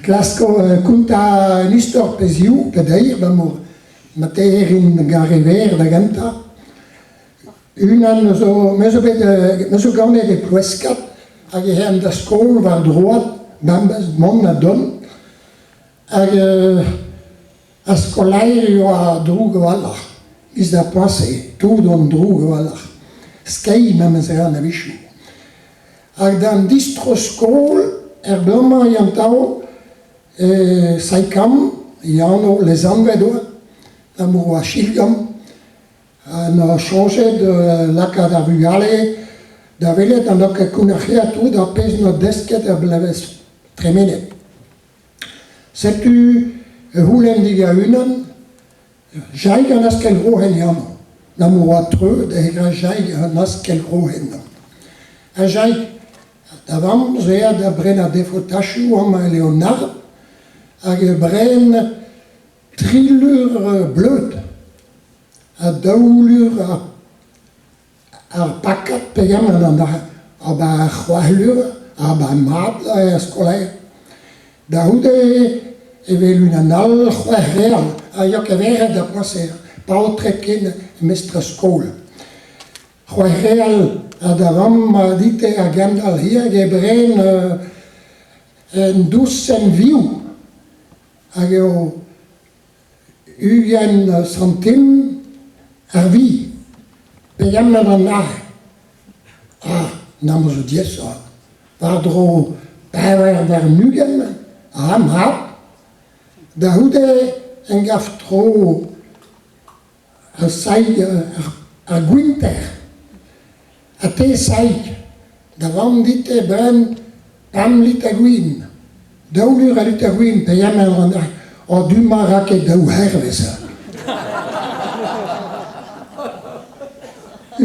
Glasgow conta l'histoire pesiu, que d'ailleurs, mater in Gariver da ganta. Un an so ganet e ploeskat, hag e hem da skol war droat, bambas, mon a don, hag a skolaer eo a droug walach, mis da poase, tout on droug walach. Skei memez e an a vichou. Hag d'an distro skol, blama yantao, saikam, yano les anvedoa, d'amour à Chilgam, on a changé de la cadavuale, d'avele dans la cunachia tout, d'apes notre desket à blaves tremene. C'est tu hulen diga unan, jaig an askel rohen yano, d'amour à treux, d'ega jaig an askel rohen. A jaig, d'avam, zea da bren a defotachu am a Leonard, hag bren trilur bleut, a daoulur ar pakat pegam an a ba c'hoahlur, a ba mab a skolaer. Da houde evelun an al c'hoareal, a yok e veret da poaser, paotret ken mestre skol. C'hoareal a davam a dite a gandal hier ge bren en doucen viou, hag eo ugen centim ar vi, pegam an ar. Nam zo dies, war dro pever ver nugen, map, da houde en gaf tro a saig a gwinter, a te saig, da vam dite bren pam lit a gwin, daoulur a lit a gwin, pegam an ar, o du marak e daou herveza.